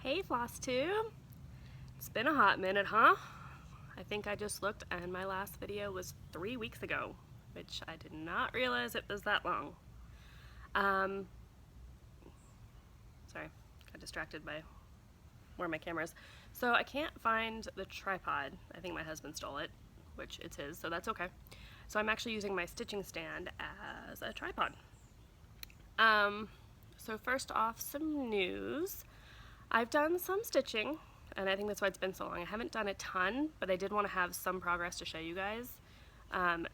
Hey Flosstube! It's been a hot minute, huh? I think I just looked and my last video was 3 weeks ago, which I did not realize it was that long. Sorry, got distracted by where my camera is. So I can't find the tripod. I think my husband stole it, which it's his, so that's okay. So I'm actually using my stitching stand as a tripod. So first off, some news. I've done some stitching, and I think that's why it's been so long. I haven't done a ton, but I did want to have some progress to show you guys.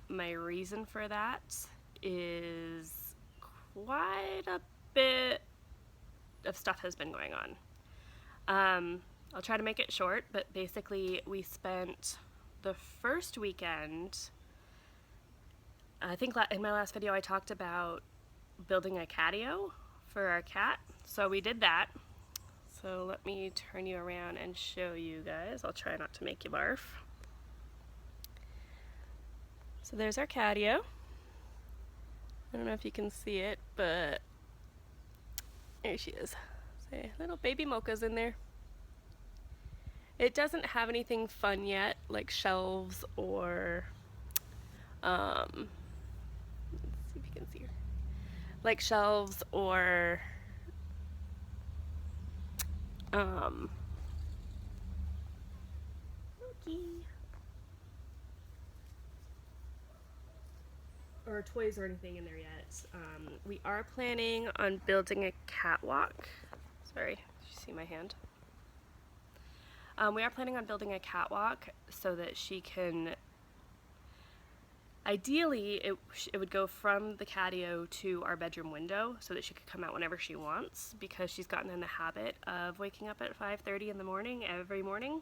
My reason for that is quite a bit of stuff has been going on. I'll try to make it short, but basically we spent the first weekend, I think in my last video I talked about building a catio for our cat. So we did that. So let me turn you around and show you guys. I'll try not to make you barf. So there's our catio. I don't know if you can see it, but there she is. So little baby Mocha's in there. It doesn't have anything fun yet, like shelves or let's see if you can see her. Like shelves or or toys or anything in there yet. We are planning on building a catwalk. Sorry, did you see my hand? We are planning on building a catwalk so that she can, ideally it would go from the catio to our bedroom window so that she could come out whenever she wants, because she's gotten in the habit of waking up at 5:30 in the morning every morning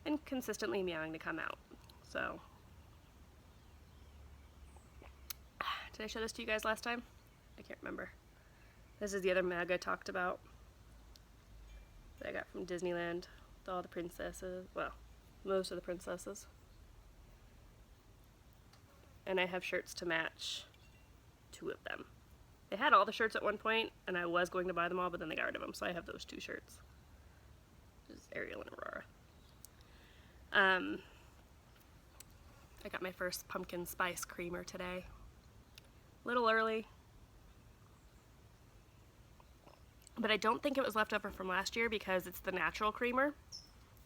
and consistently meowing to come out. So did I show this to you guys last time? I can't remember. This is the other mug I talked about that I got from Disneyland with all the princesses. Well, most of the princesses. And I have shirts to match 2 of them. They had all the shirts at one point, and I was going to buy them all, but then they got rid of them, so I have those 2 shirts. This is Ariel and Aurora. I got my first pumpkin spice creamer today. A little early. But I don't think it was left over from last year because it's the natural creamer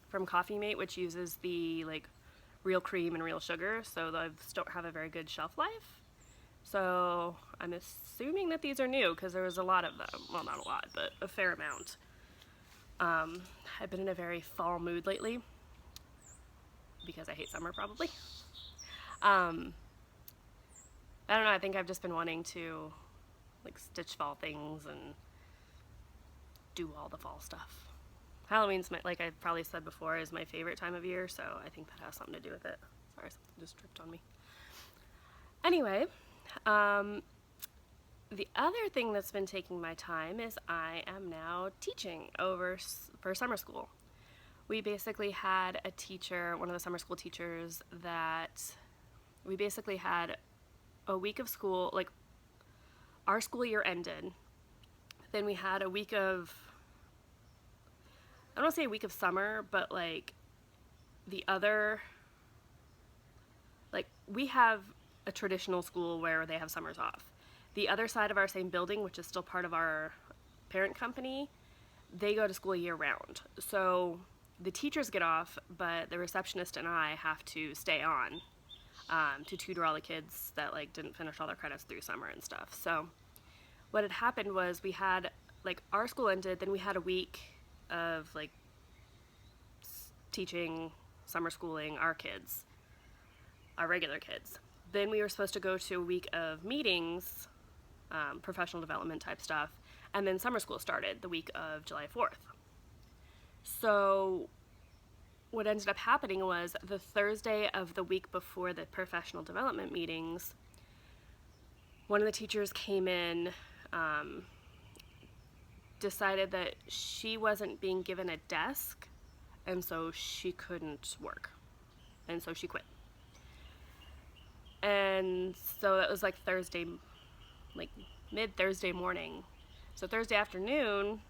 from Coffee Mate, which uses the real cream and real sugar, so those don't have a very good shelf life. So I'm assuming that these are new because there was a lot of them. Well, not a lot, but a fair amount. I've been in a very fall mood lately because I hate summer, probably. I don't know, I think I've just been wanting to stitch fall things and do all the fall stuff. Halloween's, like I probably said before, is my favorite time of year, so I think that has something to do with it. Sorry, something just dripped on me. Anyway, the other thing that's been taking my time is I am now teaching for summer school. We basically had a teacher, one of the summer school teachers, that we basically had a week of school, our school year ended. Then we had a week of, I don't want to say a week of summer, but the other, we have a traditional school where they have summers off. The other side of our same building, which is still part of our parent company, they go to school year round. So the teachers get off, but the receptionist and I have to stay on to tutor all the kids that didn't finish all their credits through summer and stuff. So what had happened was we had, our school ended, then we had a week of teaching, summer schooling our kids, our regular kids. Then we were supposed to go to a week of meetings, professional development type stuff, and then summer school started the week of July 4th. So what ended up happening was the Thursday of the week before the professional development meetings, one of the teachers came in, decided that she wasn't being given a desk, and so she couldn't work, and so she quit. And so that was Thursday, mid-Thursday morning. So Thursday afternoon,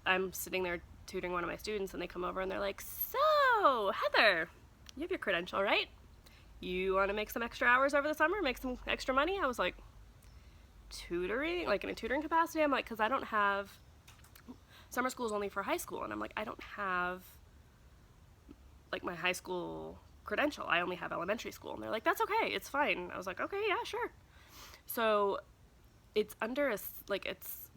I'm sitting there tutoring one of my students, and they come over and they're like, "So, Heather, you have your credential, right? You want to make some extra hours over the summer, make some extra money?" I was like, tutoring? Like in a tutoring capacity? I'm like, because I don't have, summer school is only for high school. And I'm like, I don't have like my high school credential. I only have elementary school. And they're like, that's okay. It's fine. I was like, okay, yeah, sure. So it's under it's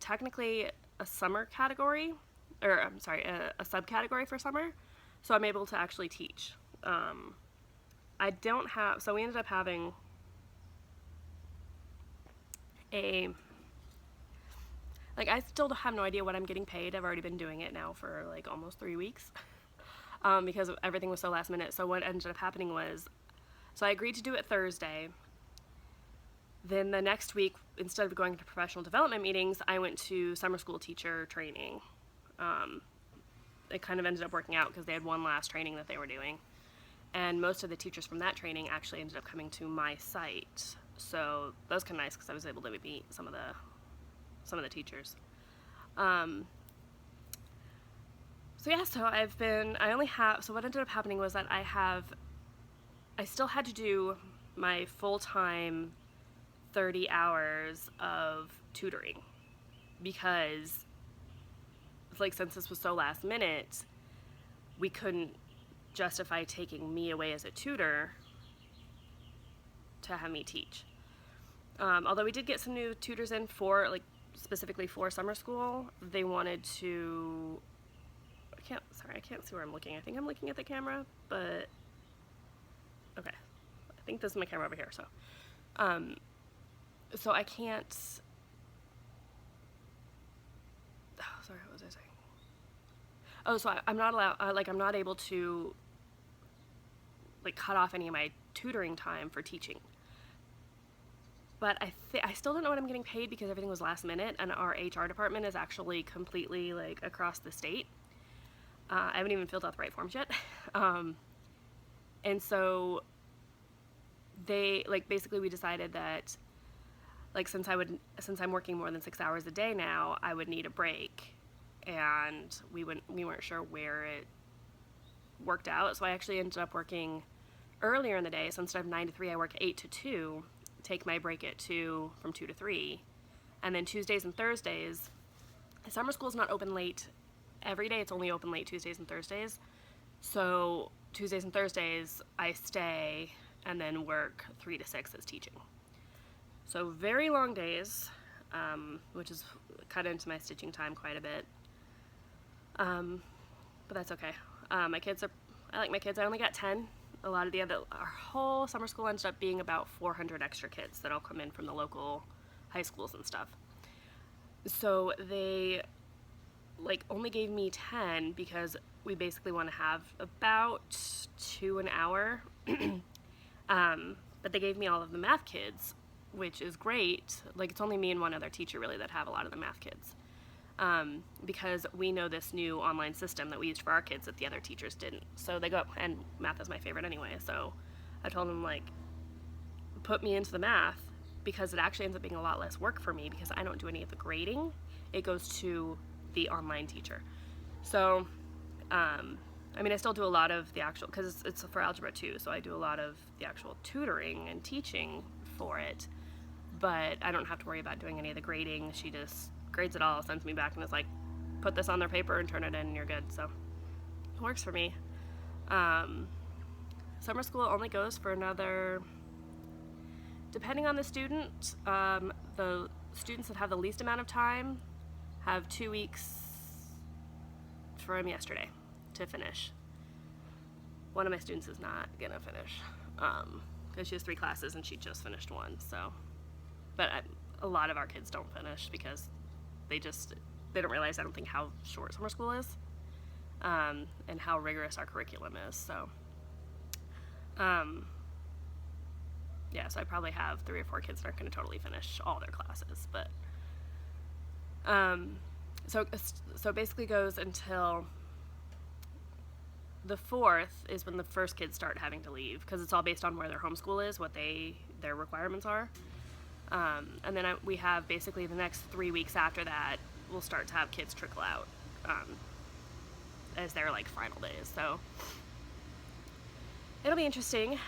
technically a summer category, or I'm sorry, a subcategory for summer. So I'm able to actually teach. I don't have, so we ended up having I still have no idea what I'm getting paid. I've already been doing it now for like almost 3 weeks because everything was so last minute. So what ended up happening was, so I agreed to do it Thursday. Then the next week, instead of going to professional development meetings, I went to summer school teacher training. It kind of ended up working out because they had one last training that they were doing. And most of the teachers from that training actually ended up coming to my site. So that was kind of nice because I was able to meet some of the teachers. So yeah, so what ended up happening was that I still had to do my full-time 30 hours of tutoring because since this was so last minute, we couldn't justify taking me away as a tutor to have me teach. Although we did get some new tutors in for specifically for summer school. They wanted to, I can't see where I'm looking. I think I'm looking at the camera, but okay. I think this is my camera over here, so I can't, sorry, what was I saying? Oh, so I'm not allowed, I'm not able to cut off any of my tutoring time for teaching. But I still don't know what I'm getting paid because everything was last minute, and our HR department is actually completely across the state. I haven't even filled out the right forms yet. And so they basically we decided that since I'm working more than 6 hours a day now, I would need a break, and we weren't sure where it worked out. So I actually ended up working earlier in the day. So instead of 9 to 3, I work 8 to 2. Take my break at 2 from 2 to 3, and then Tuesdays and Thursdays, summer school is not open late every day. It's only open late Tuesdays and Thursdays. So Tuesdays and Thursdays I stay and then work 3 to 6 as teaching. So very long days, which is cut into my stitching time quite a bit. But that's okay. I like my kids. I only got 10. A lot of our whole summer school ended up being about 400 extra kids that all come in from the local high schools and stuff. So they only gave me 10 because we basically want to have about 2 an hour. But they gave me all of the math kids, which is great. It's only me and one other teacher really that have a lot of the math kids. Because we know this new online system that we used for our kids that the other teachers didn't. So they go, and math is my favorite anyway, so I told them, put me into the math, because it actually ends up being a lot less work for me because I don't do any of the grading. It goes to the online teacher. So, I still do a lot of the actual, because it's for Algebra 2, so I do a lot of the actual tutoring and teaching for it, but I don't have to worry about doing any of the grading. She just grades it all, sends me back, and is like, put this on their paper and turn it in and you're good. So it works for me. Summer school only goes for another, depending on the student, the students that have the least amount of time have 2 weeks from yesterday to finish. One of my students is not gonna finish because she has 3 classes and she just finished 1. So, but a lot of our kids don't finish because they don't realize, I don't think, how short summer school is, and how rigorous our curriculum is. So, yeah, so I probably have 3 or 4 kids that aren't going to totally finish all their classes, but, so it basically goes until the 4th is when the first kids start having to leave, because it's all based on where their homeschool is, what their requirements are. And then we have basically the next 3 weeks after that, we'll start to have kids trickle out. as their like final days. So it'll be interesting.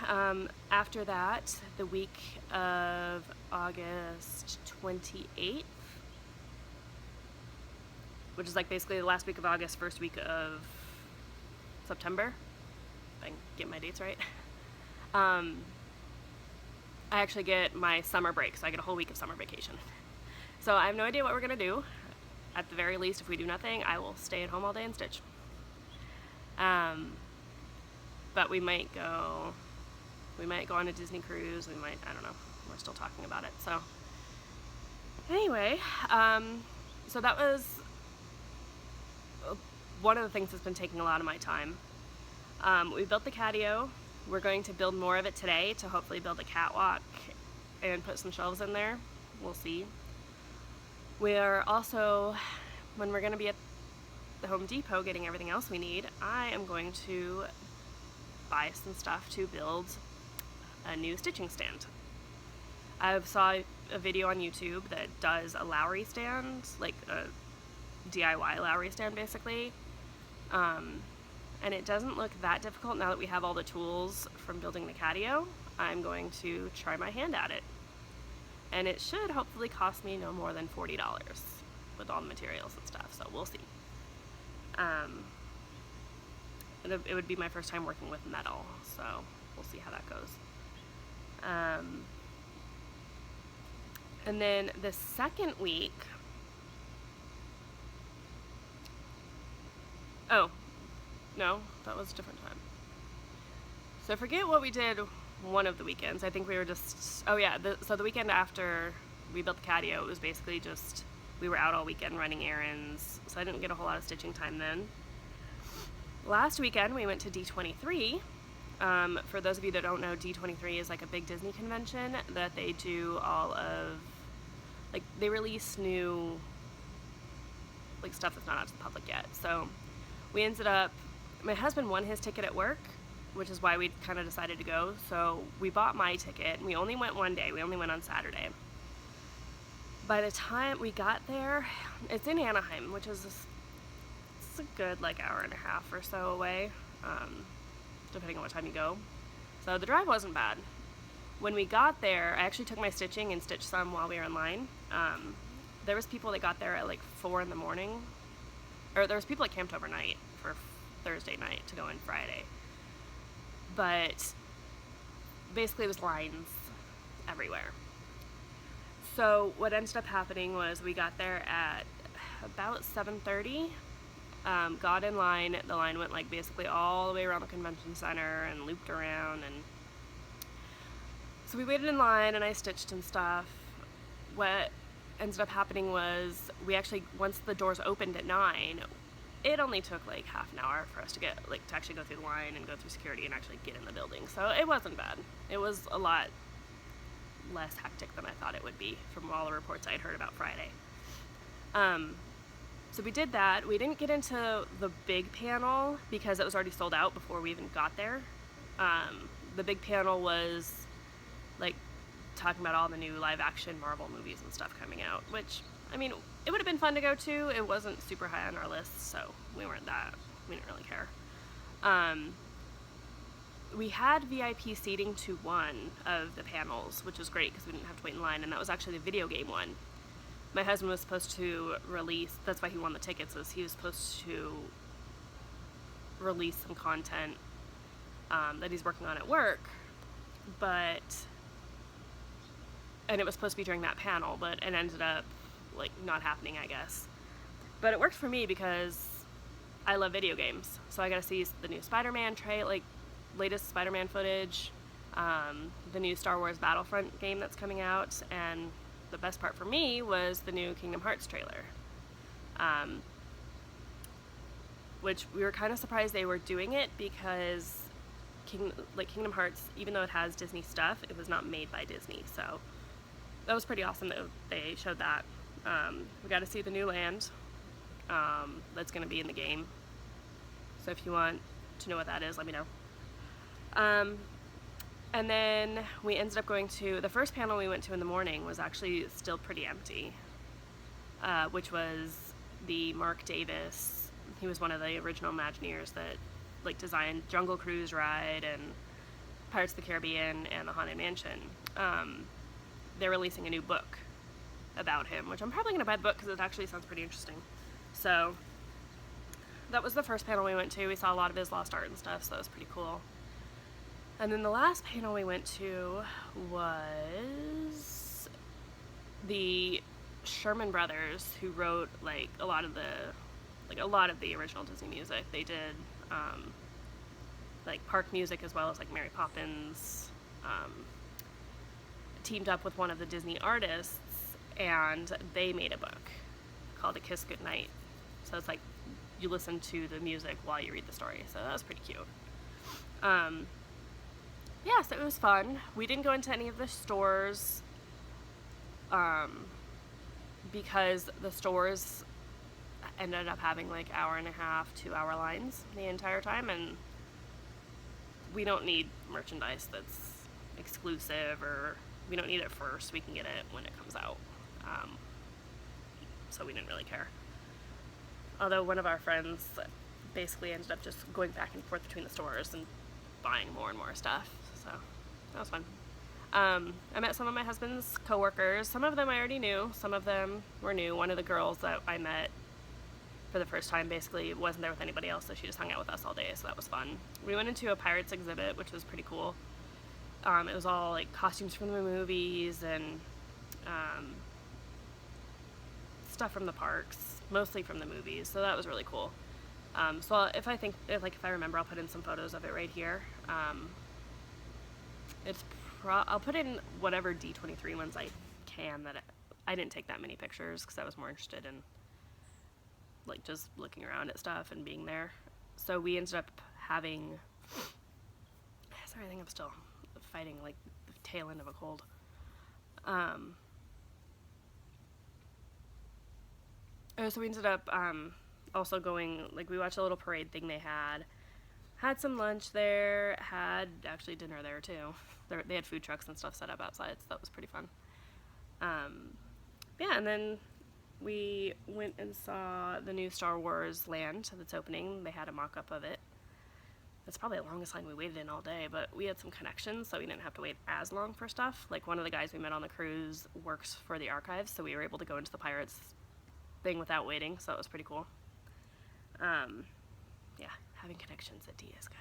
After that, the week of August 28th, which is like basically the last week of August, first week of September, if I can get my dates right. I actually get my summer break, so I get a whole week of summer vacation. So I have no idea what we're gonna do. At the very least, if we do nothing, I will stay at home all day and stitch. But we might go on a Disney cruise. I don't know. We're still talking about it. So anyway, so that was one of the things that's been taking a lot of my time. We built the catio. We're going to build more of it today to hopefully build a catwalk and put some shelves in there. We'll see. We're also, when we're going to be at the Home Depot getting everything else we need, I am going to buy some stuff to build a new stitching stand. I saw a video on YouTube that does a Lowry stand, like a DIY Lowry stand basically. And it doesn't look that difficult now that we have all the tools from building the catio. I'm going to try my hand at it. And it should hopefully cost me no more than $40 with all the materials and stuff, so we'll see. It would be my first time working with metal, so we'll see how that goes. And then the second week, oh, no, that was a different time. So I forget what we did one of the weekends. I think we were just, oh yeah, so the weekend after we built the catio, it was basically just, we were out all weekend running errands, so I didn't get a whole lot of stitching time then. Last weekend we went to D23. For those of you that don't know, D23 is like a big Disney convention that they do all of, like they release new like stuff that's not out to the public yet. So we ended up, my husband won his ticket at work, which is why we kind of decided to go. So we bought my ticket, and we only went one day. We only went on Saturday. By the time we got there, it's in Anaheim, which is it's a good like hour and a half or so away, depending on what time you go. So the drive wasn't bad. When we got there, I actually took my stitching and stitched some while we were in line. There was people that got there at like 4 in the morning, or there was people that camped overnight for Thursday night to go in Friday. But basically it was lines everywhere. So what ended up happening was we got there at about 7:30, got in line. The line went like basically all the way around the convention center and looped around, and so we waited in line and I stitched and stuff. What ended up happening was we actually, once the doors opened at 9, it only took like half an hour for us to get, like, to actually go through the line and go through security and actually get in the building. So it wasn't bad. It was a lot less hectic than I thought it would be from all the reports I had heard about Friday. So we did that. We didn't get into the big panel because it was already sold out before we even got there. The big panel was like talking about all the new live action Marvel movies and stuff coming out, which, I mean, it would have been fun to go to. It wasn't super high on our list, so we didn't really care. We had VIP seating to one of the panels, which was great because we didn't have to wait in line, and that was actually the video game one. My husband was supposed to release, that's why he won the tickets, was he was supposed to release some content that he's working on at work, and it was supposed to be during that panel, but it ended up like not happening, I guess. But it worked for me because I love video games, so I got to see the new Spider-Man latest Spider-Man footage, the new Star Wars Battlefront game that's coming out, and the best part for me was the new Kingdom Hearts trailer, which we were kind of surprised they were doing it because Kingdom Hearts, even though it has Disney stuff, it was not made by Disney, so that was pretty awesome that they showed that. We got to see the new land that's going to be in the game, so if you want to know what that is, let me know. And then we ended up going to, the first panel we went to in the morning was actually still pretty empty, which was the Mark Davis he was one of the original Imagineers that like designed Jungle Cruise Ride and Pirates of the Caribbean and the Haunted Mansion. They're releasing a new book about him, which I'm probably going to buy the book because it actually sounds pretty interesting. So that was the first panel we went to. We saw a lot of his lost art and stuff, so that was pretty cool. And then the last panel we went to was the Sherman Brothers, who wrote like a lot of the original Disney music. They did like park music as well as like Mary Poppins. Teamed up with one of the Disney artists, and they made a book called A Kiss Goodnight. So it's like you listen to the music while you read the story. So that was pretty cute. Yeah, so it was fun. We didn't go into any of the stores because the stores ended up having like 1.5 hour, 2 hour lines the entire time, and we don't need merchandise that's exclusive, or we don't need it first. We can get it when it comes out. So we didn't really care. Although one of our friends basically ended up just going back and forth between the stores and buying more and more stuff. So that was fun. I met some of my husband's coworkers. Some of them I already knew. Some of them were new. One of the girls that I met for the first time basically wasn't there with anybody else, so she just hung out with us all day, so that was fun. We went into a Pirates exhibit, which was pretty cool. It was all like costumes from the movies and stuff from the parks, mostly from the movies, so that was really cool. So if I remember, I'll put in some photos of it right here. I'll put in whatever D23 ones I can. I didn't take that many pictures because I was more interested in like just looking around at stuff and being there. So we ended up having, sorry, I think I'm still fighting like the tail end of a cold. So we ended up also going, like, we watched a little parade thing they had some lunch there, had actually dinner there too. They had food trucks and stuff set up outside, so that was pretty fun. Yeah, and then we went and saw the new Star Wars land that's opening. They had a mock-up of it. That's probably the longest line we waited in all day, but we had some connections, so we didn't have to wait as long for stuff. Like, one of the guys we met on the cruise works for the archives, so we were able to go into the Pirates thing without waiting, so that was pretty cool. Yeah, having connections at D is good.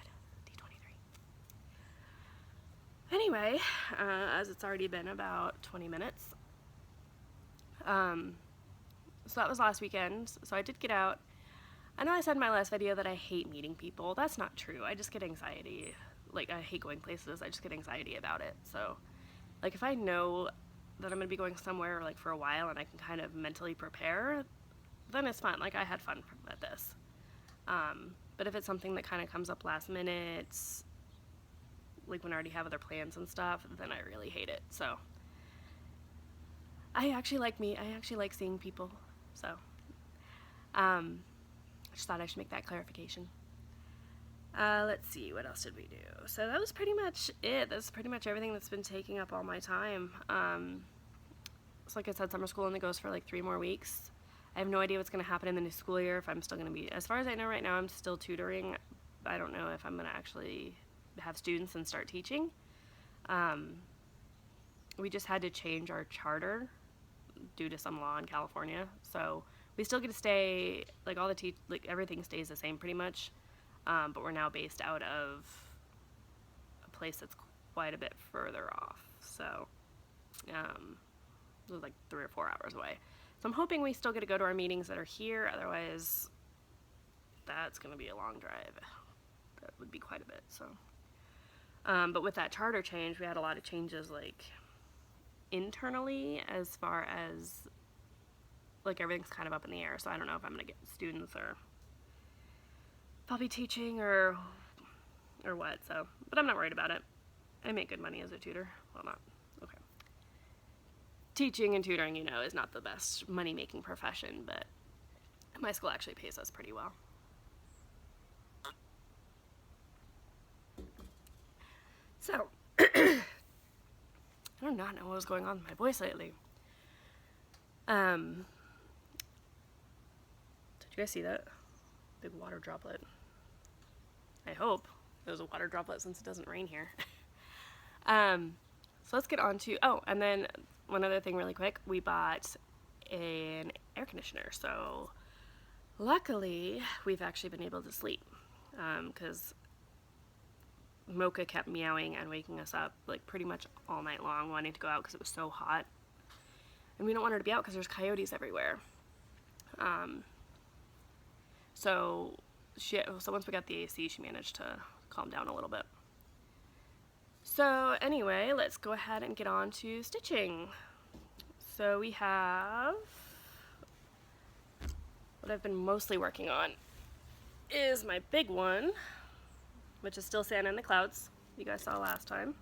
D23. Anyway, as it's already been about 20 minutes, so that was last weekend. So I did get out. I know I said in my last video that I hate meeting people. That's not true. I just get anxiety. Like, I hate going places. I just get anxiety about it. So, like, if I know that I'm going to be going somewhere, like, for a while and I can kind of mentally prepare, then it's fun. Like, I had fun at this. But if it's something that kind of comes up last minute, like when I already have other plans and stuff, then I really hate it. So, I actually like seeing people. So, I just thought I should make that clarification. Let's see, what else did we do? So that was pretty much it. That's pretty much everything that's been taking up all my time. So like I said, summer school only goes for like 3 more weeks. I have no idea what's going to happen in the new school year, if I'm still going to be, as far as I know right now, I'm still tutoring. I don't know if I'm going to actually have students and start teaching. We just had to change our charter due to some law in California, so we still get to stay, like all the everything stays the same pretty much, but we're now based out of a place that's quite a bit further off, so it was like 3 or 4 hours away. So I'm hoping we still get to go to our meetings that are here, otherwise that's going to be a long drive. That would be quite a bit, so. But with that charter change, we had a lot of changes, like, internally, as far as, like, everything's kind of up in the air, so I don't know if I'm going to get students or if I'll be teaching or what, so. But I'm not worried about it. I make good money as a tutor. Well, not. Okay. Teaching and tutoring, you know, is not the best money-making profession, but my school actually pays us pretty well. So, I do not know what was going on with my voice lately. Did you guys see that? big water droplet. I hope it was a water droplet since it doesn't rain here. So let's get on to, oh, and then one other thing really quick, we bought an air conditioner. So luckily we've actually been able to sleep, because Mocha kept meowing and waking us up like pretty much all night long, wanting to go out because it was so hot. And we don't want her to be out because there's coyotes everywhere. So once we got the AC, she managed to calm down a little bit. So anyway, let's go ahead and get on to stitching. So we have, what I've been mostly working on is my big one, which is still Santa in the Clouds, you guys saw last time.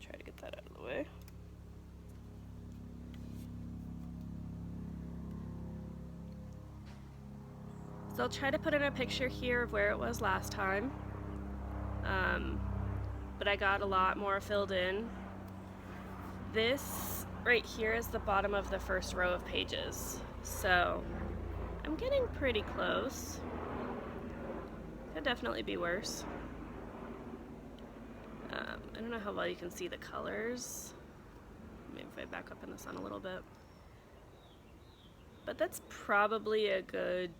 Try to get that out of the way. So I'll try to put in a picture here of where it was last time, but I got a lot more filled in. This right here is the bottom of the first row of pages, so I'm getting pretty close. Could definitely be worse. I don't know how well you can see the colors. Maybe if I back up in the sun a little bit. But that's probably a good,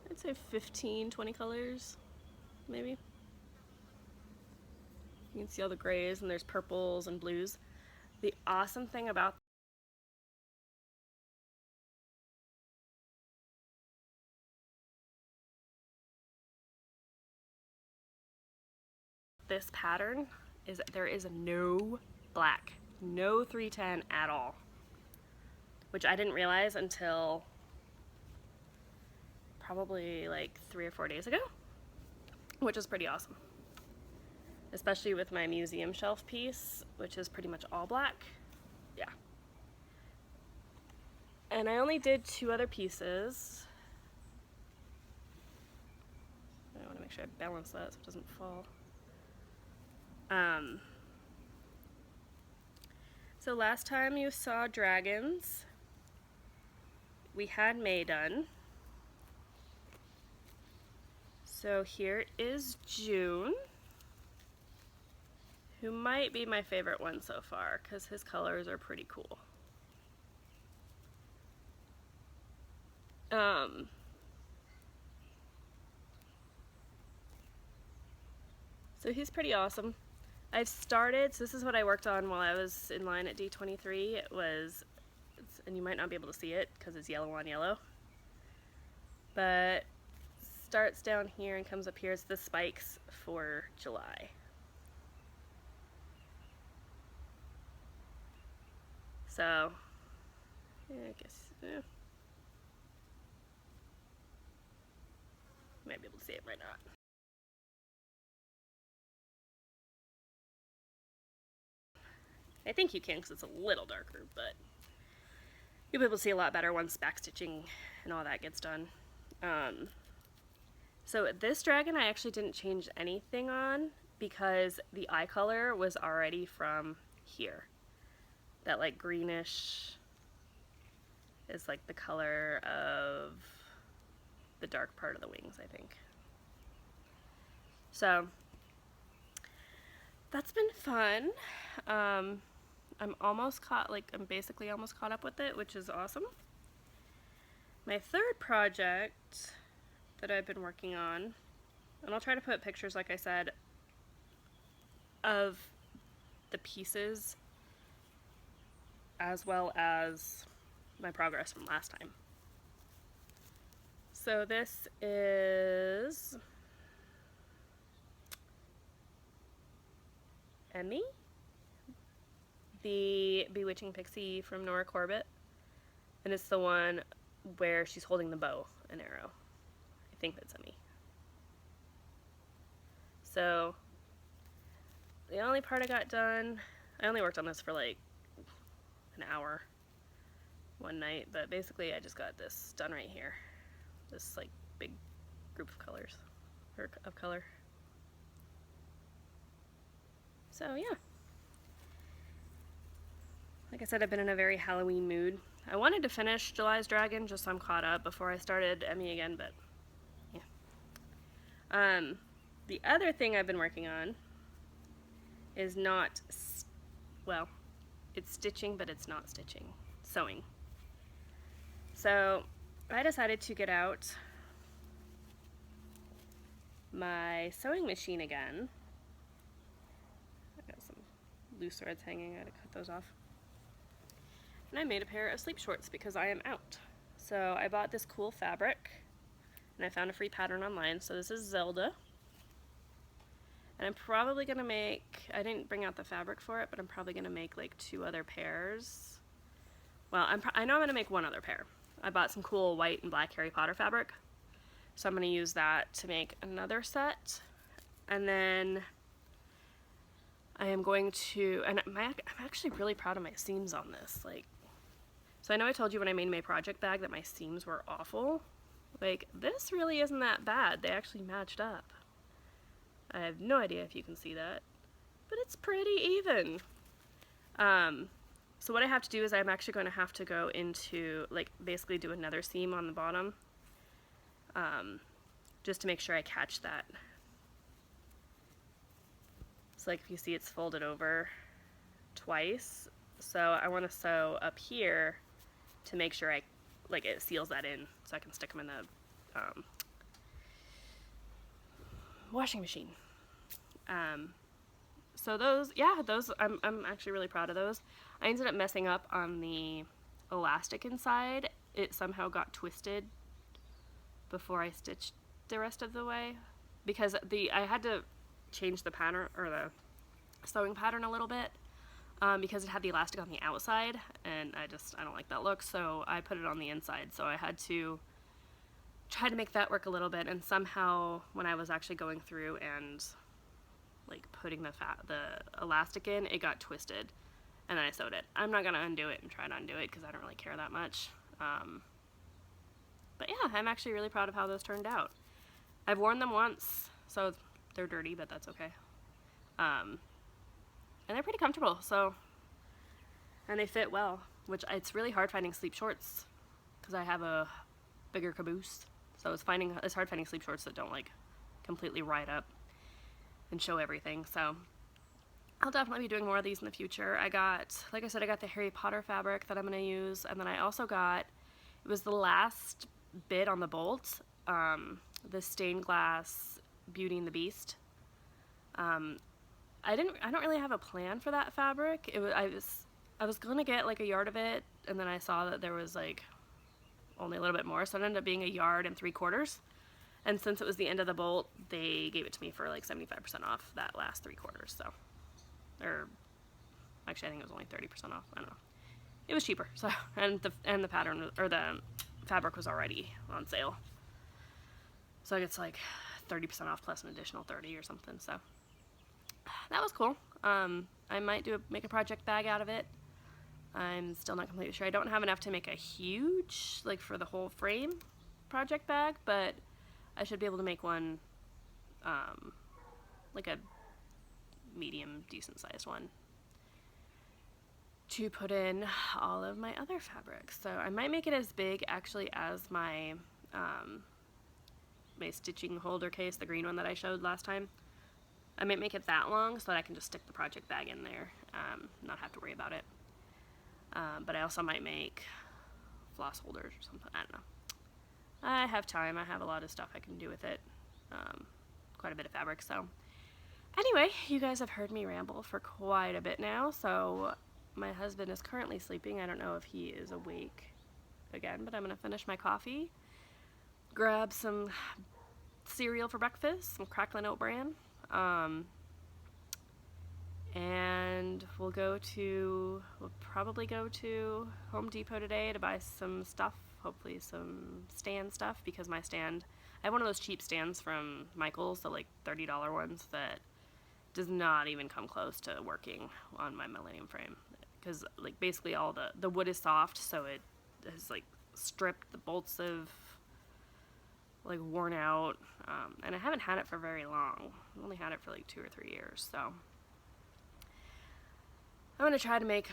I'd say 15, 20 colors, maybe. You can see all the grays, and there's purples and blues. The awesome thing about this pattern is that there is no black, no 310 at all, which I didn't realize until probably like 3 or 4 days ago, which is pretty awesome, especially with my museum shelf piece, which is pretty much all black. Yeah. And I only did 2 other pieces. I want to make sure I balance that so it doesn't fall. So last time you saw dragons, we had May done. So here is June, who might be my favorite one so far because his colors are pretty cool. So he's pretty awesome. I've started, so this is what I worked on while I was in line at D23. It was, and you might not be able to see it because it's yellow on yellow, but starts down here and comes up here. It's the spikes for July. So, yeah, I guess, yeah. Might be able to see it, might not. I think you can because it's a little darker, but you'll be able to see a lot better once backstitching and all that gets done. So this dragon I actually didn't change anything on because the eye color was already from here. That like greenish is like the color of the dark part of the wings, I think. So that's been fun. I'm basically almost caught up with it, which is awesome. My third project that I've been working on, and I'll try to put pictures, like I said, of the pieces as well as my progress from last time. So this is Emmy, the Bewitching Pixie from Nora Corbett, and it's the one where she's holding the bow and arrow. I think that's Emmy. So the only part I got done, I only worked on this for like an hour one night, but basically I just got this done right here. This like big group of colors, or of color. So yeah. Like I said, I've been in a very Halloween mood. I wanted to finish July's Dragon just so I'm caught up before I started Emmy again, but yeah. The other thing I've been working on is not, well, it's stitching, but it's not stitching. Sewing. So I decided to get out my sewing machine again. I got some loose threads hanging, I gotta cut those off. And I made a pair of sleep shorts because I am out. So I bought this cool fabric and I found a free pattern online. So this is Zelda. And I'm probably gonna make, I didn't bring out the fabric for it, but I'm probably gonna make like 2 other pairs. Well, I know I'm gonna make 1 other pair. I bought some cool white and black Harry Potter fabric. So I'm gonna use that to make another set. And then I am going to, and I'm actually really proud of my seams on this. Like, so I know I told you when I made my project bag that my seams were awful. Like, this really isn't that bad. They actually matched up. I have no idea if you can see that, but it's pretty even. So what I have to do is I'm actually going to have to go into, like, basically do another seam on the bottom, just to make sure I catch that. So like if you see, it's folded over twice. So I want to sew up here to make sure it seals that in so I can stick them in the washing machine. So those, I'm actually really proud of those. I ended up messing up on the elastic inside. It somehow got twisted before I stitched the rest of the way because I had to change the pattern or the sewing pattern a little bit because it had the elastic on the outside and I don't like that look, so I put it on the inside. So I had to try to make that work a little bit, and somehow when I was actually going through and like putting the elastic in, it got twisted and then I sewed it. I'm not gonna undo it and try to undo it because I don't really care that much. But yeah, I'm actually really proud of how those turned out. I've worn them once, so they're dirty, but that's okay. And they're pretty comfortable, so, and they fit well, which it's really hard finding sleep shorts because I have a bigger caboose. So it's hard finding sleep shorts that don't like completely ride up and show everything. So I'll definitely be doing more of these in the future. Like I said, I got the Harry Potter fabric that I'm going to use, and then I also got, it was the last bit on the bolt, the stained glass Beauty and the Beast. I don't really have a plan for that fabric. I was gonna get like a yard of it, and then I saw that there was like only a little bit more, so it ended up being 1 3/4 yards. And since it was the end of the bolt, they gave it to me for like 75% off that last 3/4. So, or actually, I think it was only 30% off. I don't know. It was cheaper. So, and the pattern or the fabric was already on sale. So it's like 30% off plus an additional 30 or something. So that was cool. I might make a project bag out of it. I'm still not completely sure. I don't have enough to make a huge, like for the whole frame project bag, but I should be able to make one, like a medium, decent sized one to put in all of my other fabrics. So I might make it as big actually as my, my stitching holder case, the green one that I showed last time. I might make it that long so that I can just stick the project bag in there, not have to worry about it. But I also might make floss holders or something. I don't know. I have time. I have a lot of stuff I can do with it. Quite a bit of fabric. So anyway, you guys have heard me ramble for quite a bit now. So my husband is currently sleeping. I don't know if he is awake again, but I'm going to finish my coffee, grab some cereal for breakfast, some Cracklin' Oat Bran, and we'll probably go to Home Depot today to buy some stuff, hopefully some stand stuff, because my stand, I have one of those cheap stands from Michael's, the like $30 ones that does not even come close to working on my Millennium frame, because like basically all the wood is soft, so it has like stripped, the bolts have like worn out, and I haven't had it for very long. I've only had it for like 2 or 3 years, so I'm gonna try to make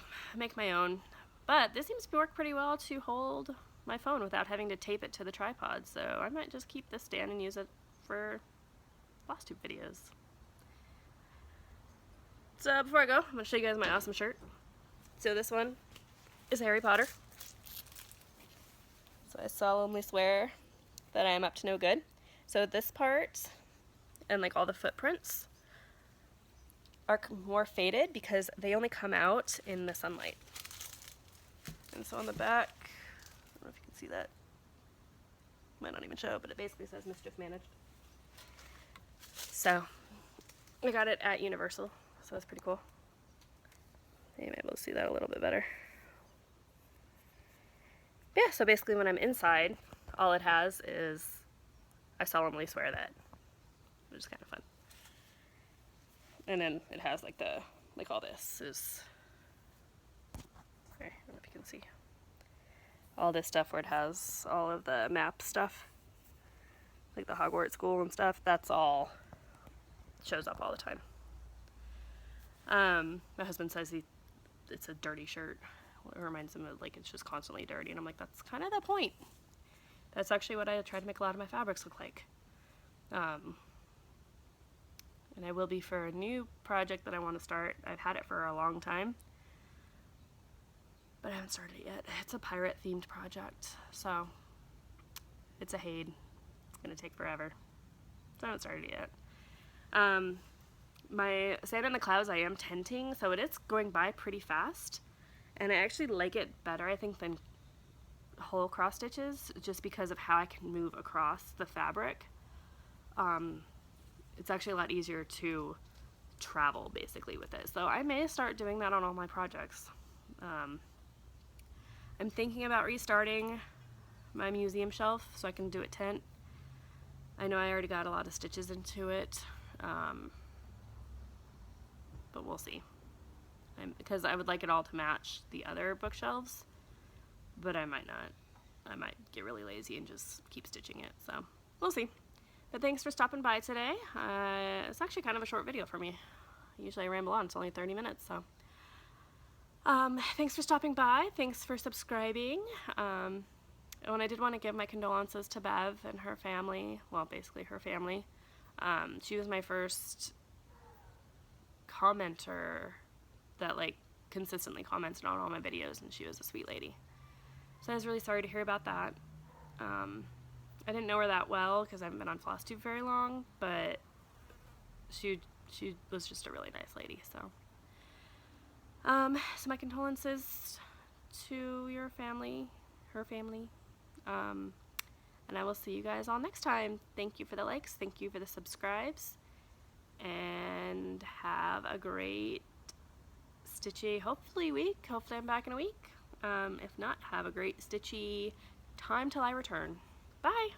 my own, but this seems to work pretty well to hold my phone without having to tape it to the tripod, so I might just keep this stand and use it for Flosstube videos. So before I go, I'm gonna show you guys my awesome shirt. So this one is Harry Potter. So I solemnly swear that I am up to no good. So this part and like all the footprints are more faded because they only come out in the sunlight. And so on the back, I don't know if you can see that. Might not even show, but it basically says Mischief Managed. So I got it at Universal, so that's pretty cool. You may be able to see that a little bit better. Yeah, so basically when I'm inside, all it has is I solemnly swear that, which is kind of fun. And then it has like all this is, I don't know if you can see, all this stuff where it has all of the map stuff, like the Hogwarts school and stuff, that's all shows up all the time. My husband says it's a dirty shirt. It reminds him of like it's just constantly dirty, and I'm like, that's kind of the point. That's actually what I try to make a lot of my fabrics look like. And I will be for a new project that I want to start. I've had it for a long time, but I haven't started it yet. It's a pirate themed project, so it's a Hade. It's gonna take forever, so I haven't started it yet. My Sand in the Clouds I am tinting, so it is going by pretty fast, and I actually like it better, I think, than whole cross stitches, just because of how I can move across the fabric. It's actually a lot easier to travel basically with it, so I may start doing that on all my projects. I'm thinking about restarting my museum shelf so I can do it tint. I know I already got a lot of stitches into it, but we'll see. Because I would like it all to match the other bookshelves, but I might not. I might get really lazy and just keep stitching it, so we'll see. But thanks for stopping by today. It's actually kind of a short video for me. Usually I ramble on, it's only 30 minutes, so. Thanks for stopping by, thanks for subscribing. And I did want to give my condolences to Bev and her family, well, basically her family. She was my first commenter that like consistently commented on all my videos, and she was a sweet lady. So I was really sorry to hear about that. I didn't know her that well because I haven't been on Flosstube very long, but she was just a really nice lady. So, so my condolences to your family, her family, and I will see you guys all next time. Thank you for the likes, thank you for the subscribes, and have a great stitchy, hopefully week. Hopefully I'm back in a week. If not, have a great stitchy time till I return. Bye!